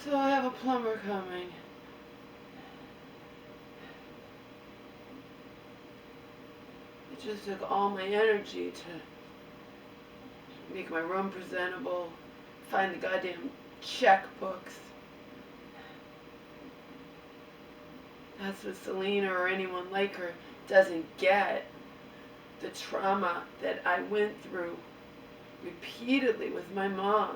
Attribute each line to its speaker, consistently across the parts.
Speaker 1: So I have a plumber coming. It just took all my energy to make my room presentable, find the goddamn checkbooks. That's what Selena or anyone like her doesn't get. The trauma that I went through repeatedly with my mom,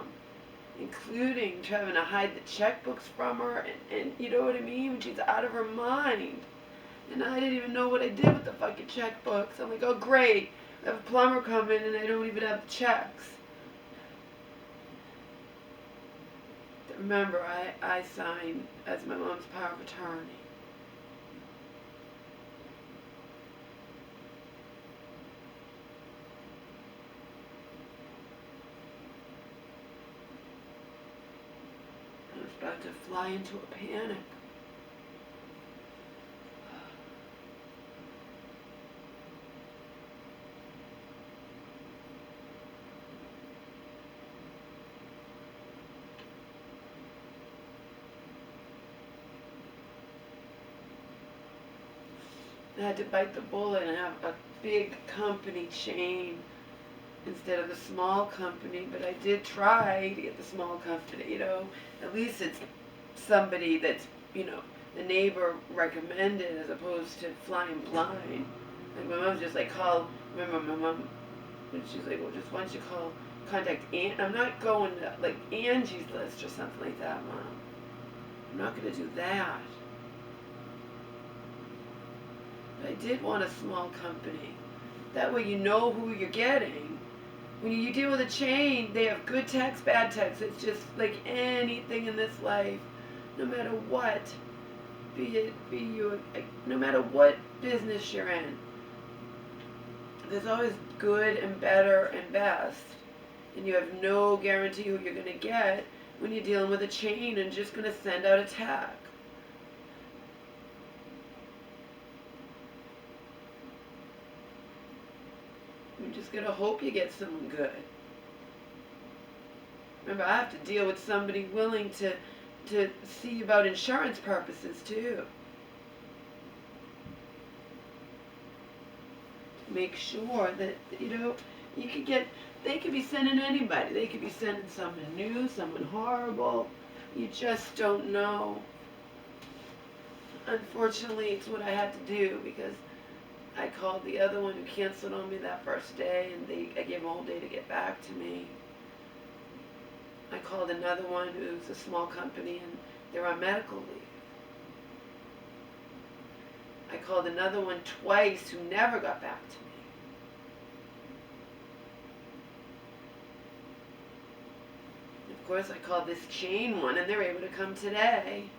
Speaker 1: including having to hide the checkbooks from her, and you know what I mean? When she's out of her mind. And I didn't even know what I did with the fucking checkbooks. I'm like, oh great, I have a plumber coming and I don't even have the checks. Remember, I signed as my mom's power of attorney. I was about to fly into a panic. I had to bite the bullet and have a big company chain instead of a small company, but I did try to get the small company, you know. At least it's somebody that's, you know, the neighbor recommended as opposed to flying blind. Like my mom's just like, remember my mom, and she's like, well, just why don't you contact Aunt. I'm not going to, like, Angie's List or something like that, Mom. I'm not going to do that. But I did want a small company. That way you know who you're getting. When you deal with a chain, they have good techs, bad techs. It's just like anything in this life, no matter what, no matter what business you're in, there's always good and better and best. And you have no guarantee who you're going to get when you're dealing with a chain and just going to send out a tech. You're just going to hope you get someone good. Remember, I have to deal with somebody willing to see about insurance purposes too. Make sure that, you know, you could get, they could be sending anybody. They could be sending someone new, someone horrible. You just don't know. Unfortunately, it's what I had to do because I called the other one who canceled on me that first day, and I gave them all day to get back to me. I called another one who's a small company, and they're on medical leave. I called another one twice who never got back to me. Of course, I called this chain one, and they're able to come today.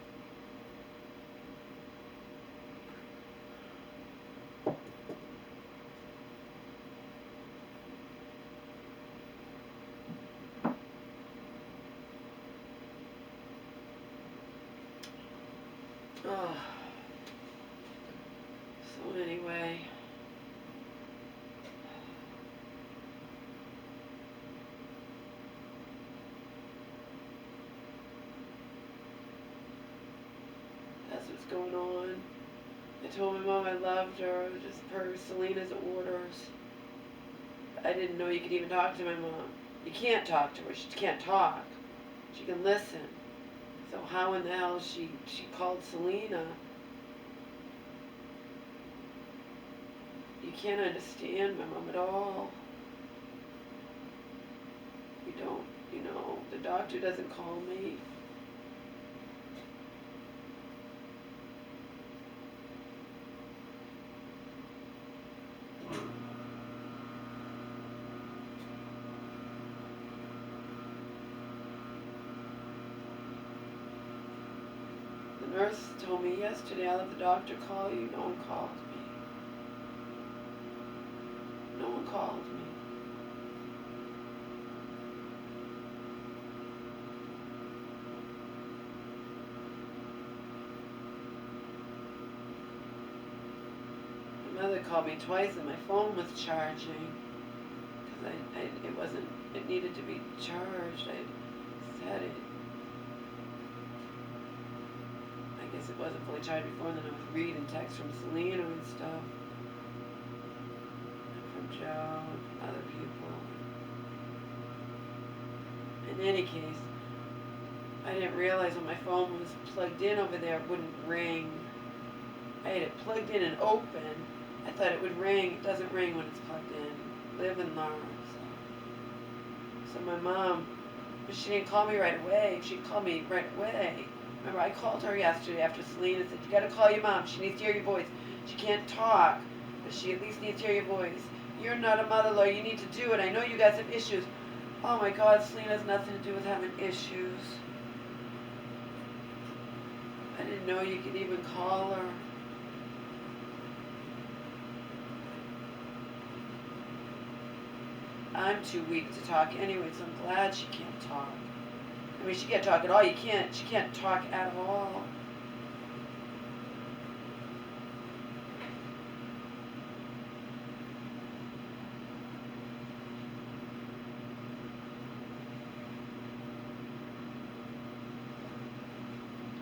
Speaker 1: Oh. So anyway, that's what's going on. I told my mom I loved her, just per Selena's orders. I didn't know you could even talk to my mom. You can't talk to her. She can't talk. She can listen. So how in the hell she called Selena? You can't understand my mom at all. You don't, you know, the doctor doesn't call me. The nurse told me yesterday, I'll have the doctor call you. No one called me. No one called me. My mother called me twice and my phone was charging because it needed to be charged. I said it. guess it wasn't fully charged before, and then I was reading texts from Selena and stuff. And from Joe and other people. In any case, I didn't realize when my phone was plugged in over there it wouldn't ring. I had it plugged in and open. I thought it would ring. It doesn't ring when it's plugged in. Live and learn. So my mom, she didn't call me right away. If she'd called me right away. Remember, I called her yesterday after Selena said, you gotta call your mom. She needs to hear your voice. She can't talk, but she at least needs to hear your voice. You're not a mother lawyer. You need to do it. I know you got some issues. Oh my God, Selena has nothing to do with having issues. I didn't know you could even call her. I'm too weak to talk anyway, so I'm glad she can't talk. I mean, she can't talk at all. She can't talk at all.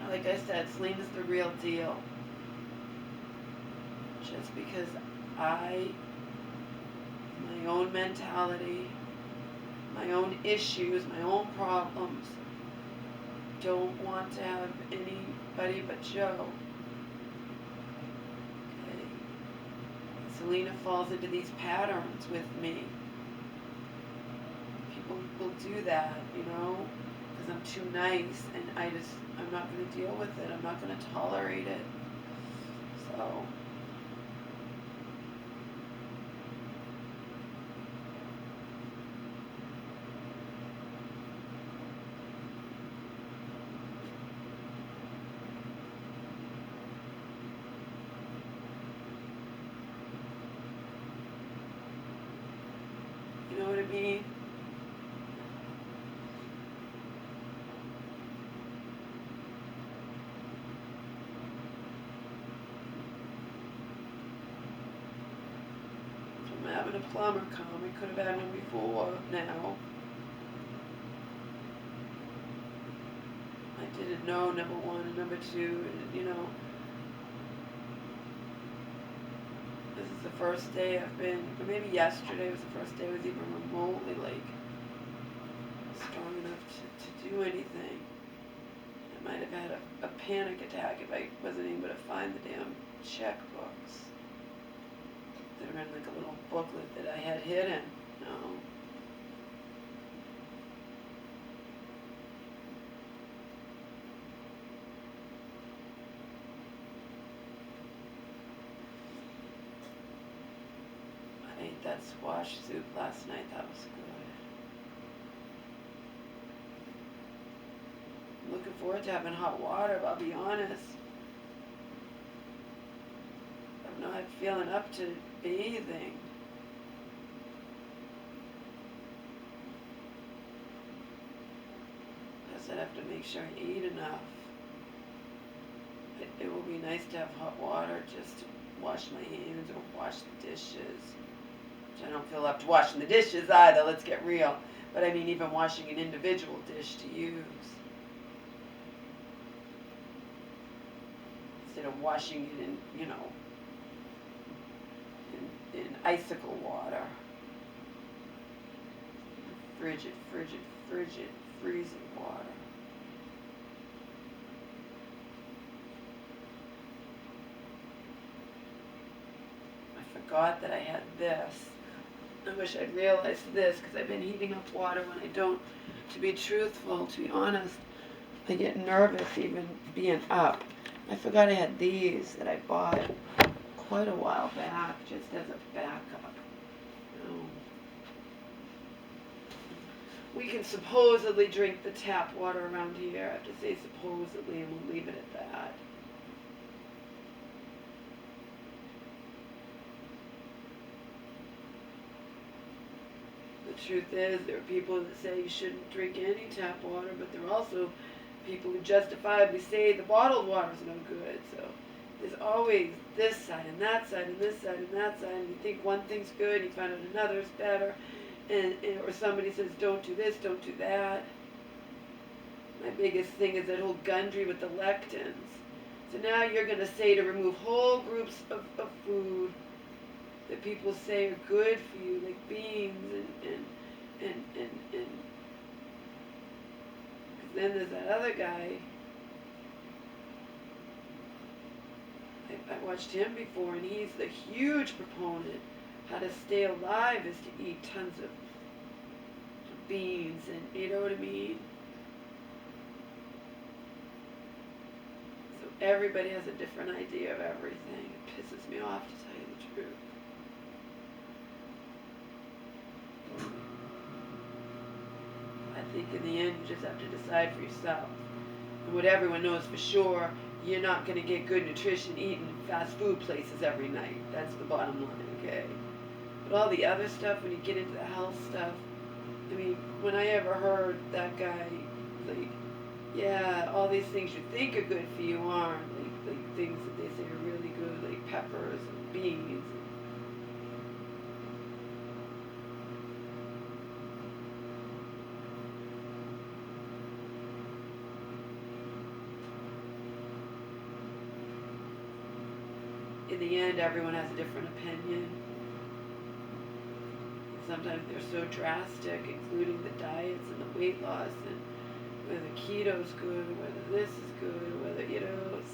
Speaker 1: Like I said, Selena's the real deal. Just because my own mentality, my own issues, my own problems, don't want to have anybody but Joe. Okay. Selena falls into these patterns with me. People will do that, you know, because I'm too nice, and I'm not going to deal with it. I'm not going to tolerate it. So. You know what I mean? I'm having a plumber come. We could have had one before now. I didn't know, number one, and number two, you know, this is the first day I've been, or maybe yesterday was the first day I was even remotely, like, strong enough to do anything. I might have had a panic attack if I wasn't able to find the damn checkbooks that are in like a little booklet that I had hidden, you know. I ate that squash soup last night. That was good. I'm looking forward to having hot water, but I'll be honest, I'm not feeling up to bathing. Plus I'd have to make sure I eat enough. It will be nice to have hot water just to wash my hands or wash the dishes. Which I don't feel up to washing the dishes either, let's get real. But I mean even washing an individual dish to use. Instead of washing it in, you know, in icicle water. Frigid, freezing water. I forgot that I had this. I wish I'd realized this, because I've been heating up water when I don't. To be truthful, to be honest, I get nervous even being up. I forgot I had these that I bought quite a while back, just as a backup. We can supposedly drink the tap water around here. I have to say supposedly, and we'll leave it at that. The truth is, there are people that say you shouldn't drink any tap water, but there are also people who justifiably say the bottled water is no good. So there's always this side and that side and this side and that side, and you think one thing's good, and you find out another is better, or somebody says don't do this, don't do that. My biggest thing is that whole Gundry with the lectins. So now you're going to say to remove whole groups of food that people say are good for you, like beans and then there's that other guy. I watched him before, and he's the huge proponent. How to stay alive is to eat tons of beans, and you know what I mean? So everybody has a different idea of everything. It pisses me off, to tell you the truth. I think in the end, you just have to decide for yourself. And what everyone knows for sure, you're not going to get good nutrition eating fast food places every night. That's the bottom line, okay? But all the other stuff, when you get into the health stuff, I mean, when I ever heard that guy, like, yeah, all these things you think are good for you aren't, like things that they say are really good, like peppers and beans. In the end, everyone has a different opinion. Sometimes they're so drastic, including the diets and the weight loss, and whether keto's good, or whether this is good, or whether, you know, it's...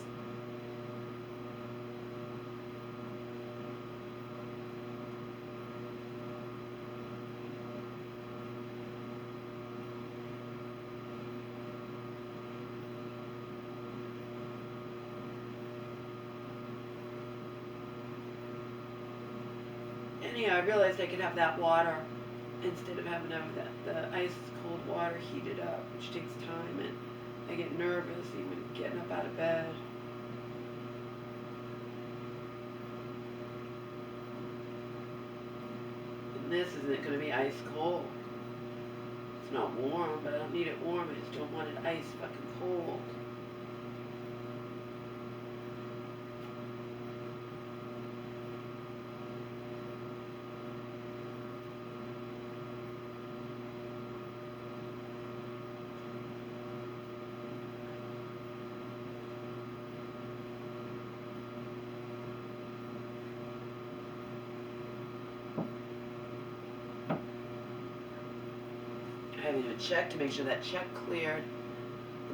Speaker 1: Anyhow, I realized I could have that water instead of having the ice cold water heated up, which takes time, and I get nervous even getting up out of bed. And this isn't going to be ice cold. It's not warm, but I don't need it warm. I just don't want it ice fucking cold. I haven't even checked to make sure that check cleared.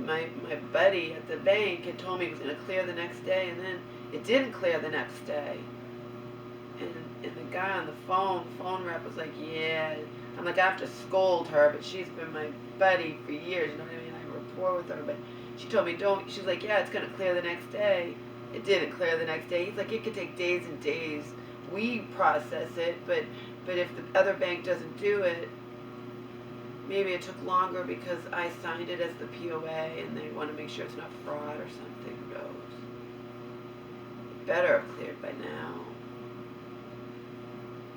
Speaker 1: My buddy at the bank had told me it was going to clear the next day, and then it didn't clear the next day. And the guy on the phone rep was like, yeah. I'm like, I have to scold her, but she's been my buddy for years, you know what I mean? I have a rapport with her, but she told me, don't, she's like, yeah, it's going to clear the next day. It didn't clear the next day. He's like, it could take days and days. We process it, but if the other bank doesn't do it, maybe it took longer because I signed it as the POA and they want to make sure it's not fraud or something. Who knows? It better have cleared by now.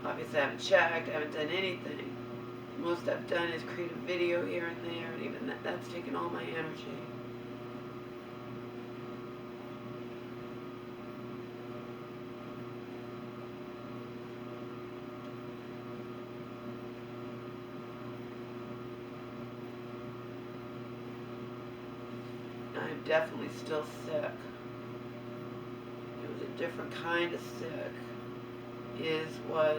Speaker 1: Obviously I haven't checked, I haven't done anything. The most I've done is create a video here and there, and even that's taken all my energy. I'm definitely still sick. It was a different kind of sick. Was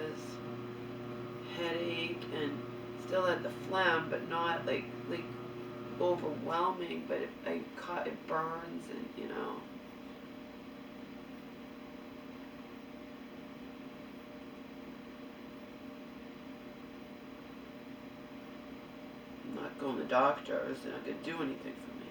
Speaker 1: headache and still had the phlegm, but not like overwhelming, but it burns, and you know. I'm not going to the doctors, they're not going to do anything for me.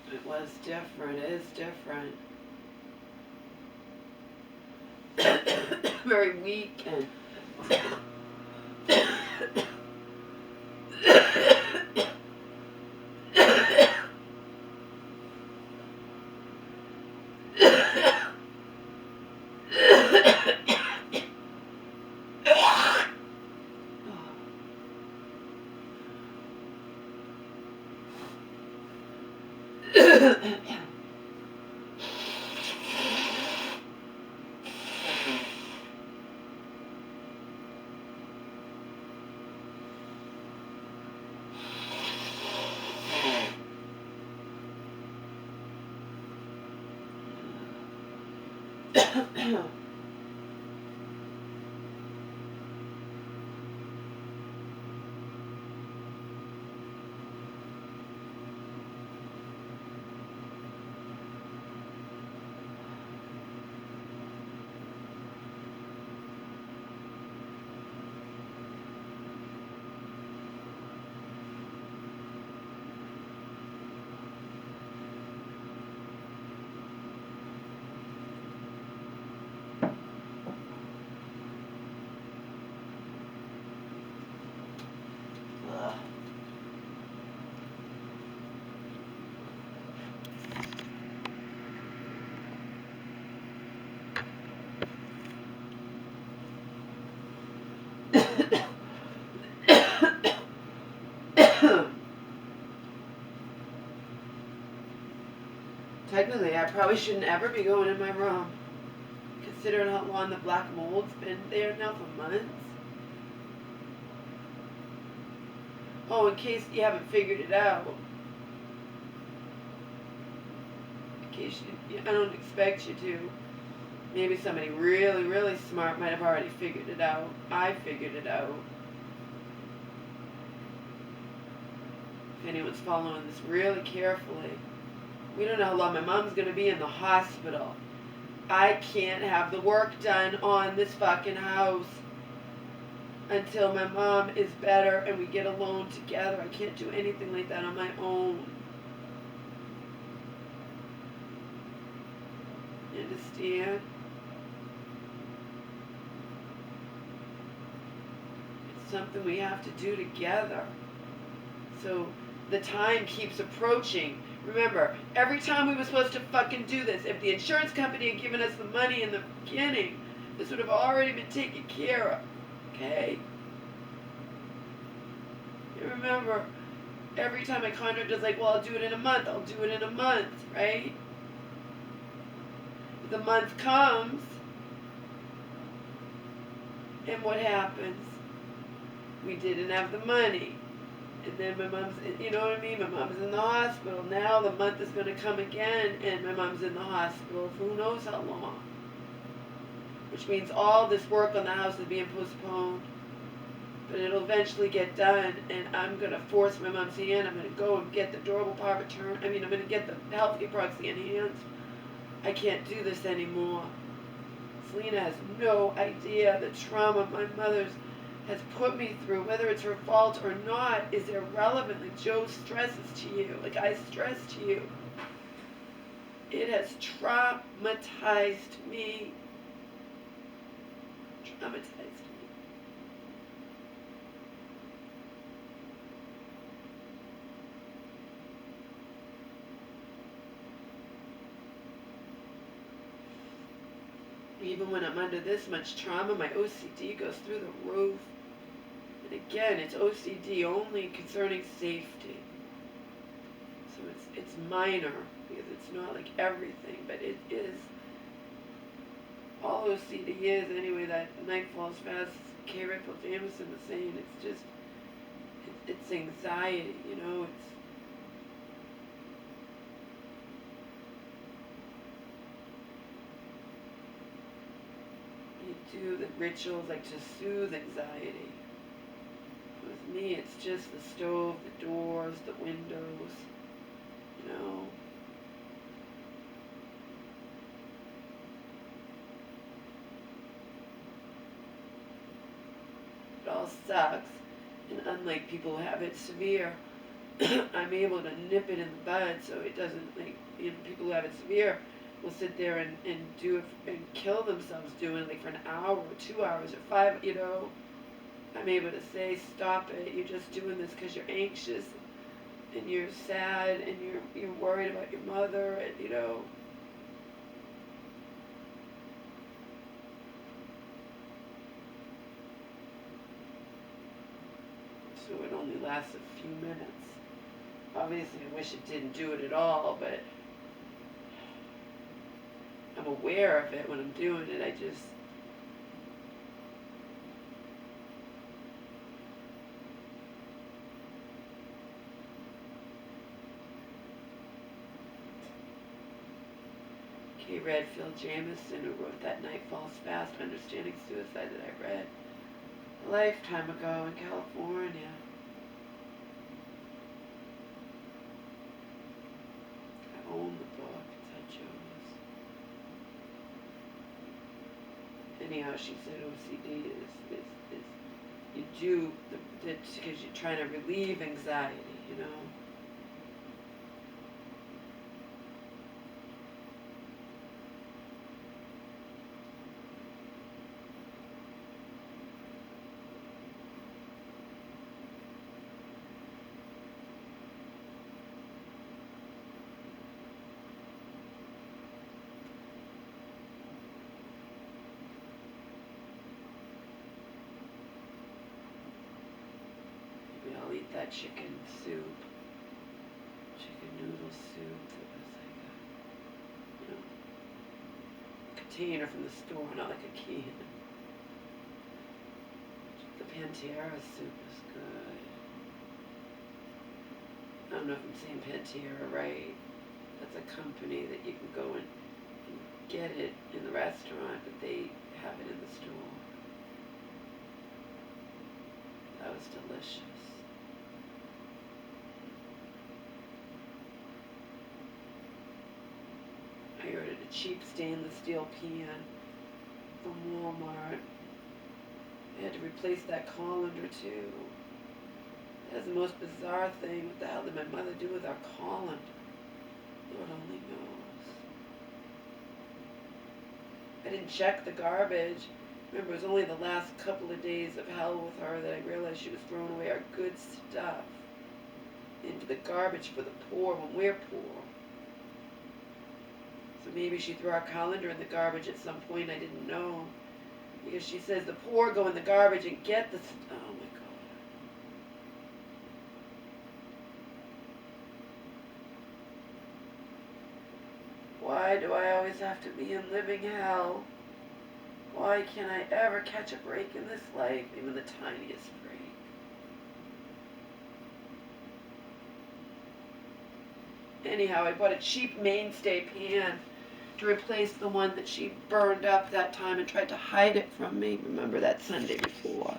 Speaker 1: It was different. It is different. Very weak and Technically, I probably shouldn't ever be going in my room, considering how long the black mold's been there now for months. Oh, in case you haven't figured it out. In case I don't expect you to. Maybe somebody really, really smart might have already figured it out. I figured it out. If anyone's following this really carefully. We don't know how long my mom's going to be in the hospital. I can't have the work done on this fucking house until my mom is better and we get a loan together. I can't do anything like that on my own. You understand? It's something we have to do together. So the time keeps approaching. Remember, every time we were supposed to fucking do this, if the insurance company had given us the money in the beginning, this would have already been taken care of. Okay? You remember, every time a contractor's like, well, I'll do it in a month, I'll do it in a month, right? But the month comes, and what happens? We didn't have the money. And then my mom's, you know what I mean? My mom's in the hospital. Now the month is going to come again, and my mom's in the hospital for who knows how long. Which means all this work on the house is being postponed. But it'll eventually get done, and I'm going to force my mom's hand. I'm going to go and get the durable power return. I'm going to get the healthy proxy enhanced. I can't do this anymore. Selena has no idea the trauma my mother's has put me through, whether it's her fault or not, is irrelevant. Like Joe stresses to you, like I stress to you. It has traumatized me. Traumatized me. Even when I'm under this much trauma, my OCD goes through the roof. And again, it's OCD only concerning safety. So it's minor, because it's not like everything, but it is. All OCD is, anyway, that night falls fast, K. Ripple Jameson was saying, it's just, it's anxiety, you know, it's, you do the rituals like to soothe anxiety. With me, it's just the stove, the doors, the windows, you know. It all sucks, and unlike people who have it severe, I'm able to nip it in the bud so it doesn't, like, you know, people who have it severe will sit there and do it and kill themselves doing it, like, for an hour or 2 hours or 5, you know. I'm able to say, stop it, you're just doing this because you're anxious and you're sad and you're worried about your mother, and, you know. So it only lasts a few minutes. Obviously, I wish it didn't do it at all, but aware of it when I'm doing it. I just, K. Redfield Jamison, who wrote that Night Falls Fast, Understanding Suicide, that I read a lifetime ago in California. I own the book. It's I chose. Anyhow, she said OCD is you do because you're trying to relieve anxiety, you know. I'll eat that chicken soup, chicken noodle soup that was like a, container from the store, not like a can. The Pantera soup is good. I don't know if I'm saying Pantera right. That's a company that you can go and get it in the restaurant, but they have it in the store. That was delicious. I ordered a cheap stainless steel pan from Walmart. I had to replace that colander too. That's the most bizarre thing. What the hell did my mother do with our colander? Lord only knows. I didn't check the garbage. Remember, it was only the last couple of days of hell with her that I realized she was throwing away our good stuff into the garbage for the poor when we're poor. So maybe she threw our colander in the garbage at some point. I didn't know. Because she says the poor go in the garbage and get the... Oh my God. Why do I always have to be in living hell? Why can't I ever catch a break in this life, even the tiniest break? Anyhow, I bought a cheap mainstay pan to replace the one that she burned up that time and tried to hide it from me. Remember that Sunday before?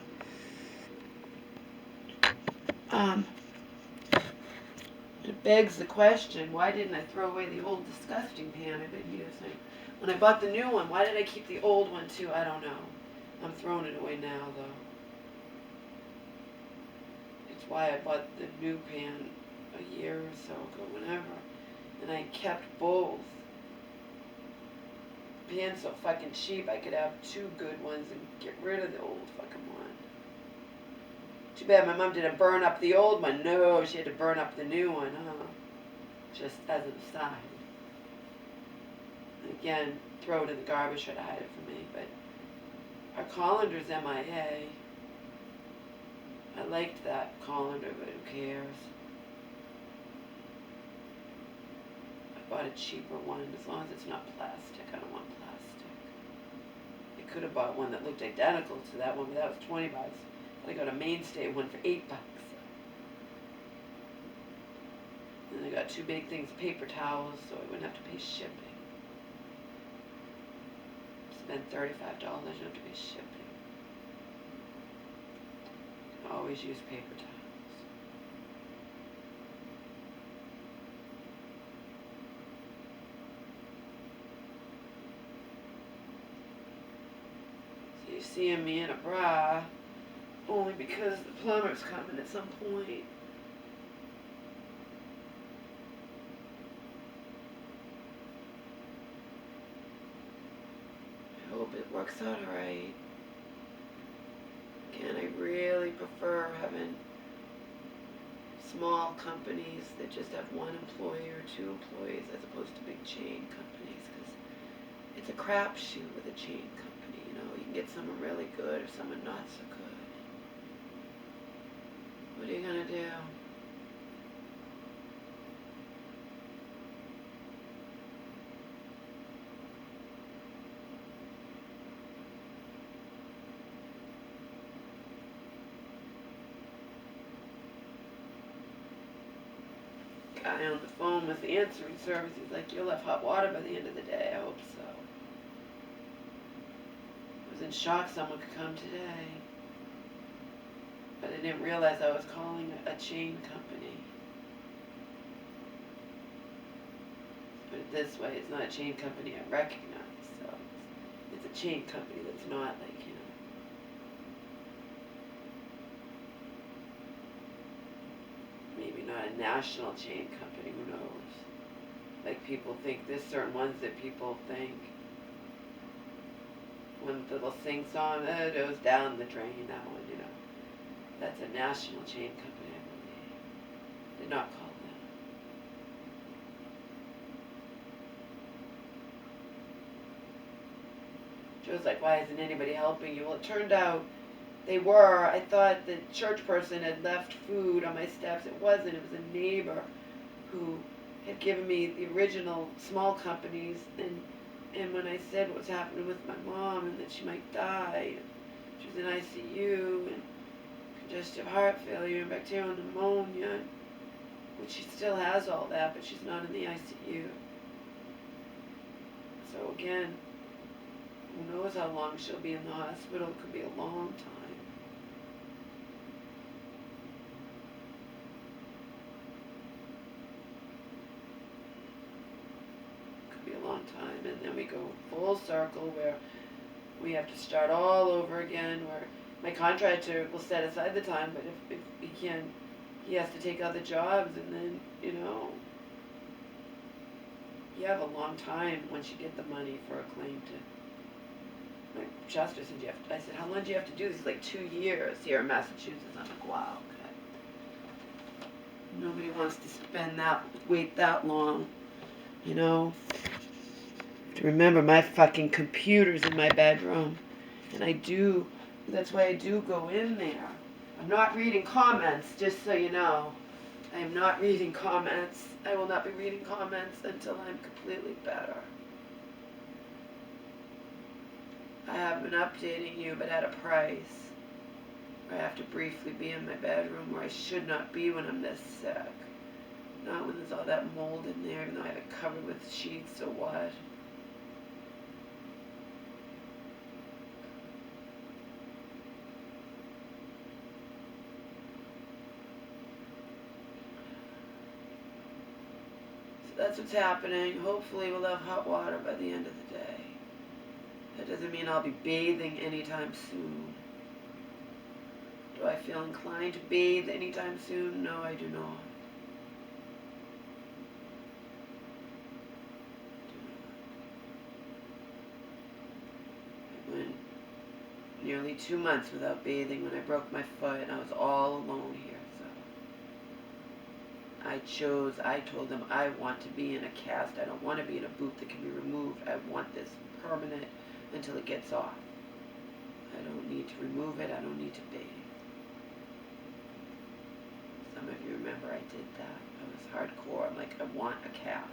Speaker 1: It begs the question, why didn't I throw away the old disgusting pan I've been using? When I bought the new one, why did I keep the old one too? I don't know. I'm throwing it away now, though. It's why I bought the new pan a year or so ago, whenever. And I kept both. The pan's so fucking cheap, I could have two good ones and get rid of the old fucking one. Too bad my mom didn't burn up the old one. No, she had to burn up the new one, huh? Just as an aside. Again, throw it in the garbage, try to hide it from me, but our colander's MIA. I liked that colander, but who cares? I bought a cheaper one, as long as it's not plastic. I don't want plastic. I could have bought one that looked identical to that one, but that was 20 bucks. But I got a mainstay one for 8 bucks. And I got two big things, paper towels, so I wouldn't have to pay shipping. Spend $35, you don't have to pay shipping. I always use paper towels. So you're seeing me in a bra only because the plumber's coming at some point. I hope it works out alright. Again, I really prefer having small companies that just have one employee or two employees as opposed to big chain companies, because it's a crapshoot with a chain company, you know. You can get someone really good or someone not so good. What are you gonna do? guy on the phone with the answering service, he's like, you'll have hot water by the end of the day. I hope so. I was in shock someone could come today. But I didn't realize I was calling a chain company. Put it this way, it's not a chain company I recognize, so it's a chain company that's not like, you know. Maybe not a national chain company, who knows. Like people think, there's certain ones that people think, when the little sing song, it goes down the drain, that one, you know. That's a national chain company, I believe. They're not called that. Joe's like, why isn't anybody helping you? Well, it turned out they were. I thought the church person had left food on my steps. It wasn't. It was a neighbor who had given me the original small companies. And when I said what was happening with my mom and that she might die, she was in ICU, and congestive heart failure and bacterial pneumonia, which she still has all that, but she's not in the ICU. So again, who knows how long she'll be in the hospital? It could be a long time. Could be a long time, and then we go full circle where we have to start all over again, where my contractor will set aside the time, but if he can, he has to take other jobs, and then, you know, you have a long time once you get the money for a claim to. My Shasta said, I said, how long do you have to do this? It's like 2 years here in Massachusetts. I'm like, wow, okay. Nobody wants to wait that long, you know. To remember, my fucking computer's in my bedroom, and that's why I do go in there. I'm not reading comments, just so you know. I am not reading comments. I will not be reading comments until I'm completely better. I have been updating you, but at a price. I have to briefly be in my bedroom where I should not be when I'm this sick. Not when there's all that mold in there, even though I have it covered with sheets, so what? That's what's happening. Hopefully we'll have hot water by the end of the day. That doesn't mean I'll be bathing anytime soon. Do I feel inclined to bathe anytime soon? No, I do not. I went nearly 2 months without bathing when I broke my foot, and I was all alone here. I told them I want to be in a cast. I don't want to be in a boot that can be removed. I want this permanent until it gets off. I don't need to remove it. I don't need to bathe. Some of you remember I did that. I was hardcore. I'm like, I want a cast.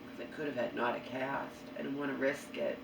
Speaker 1: Because I could have had not a cast. I didn't want to risk it.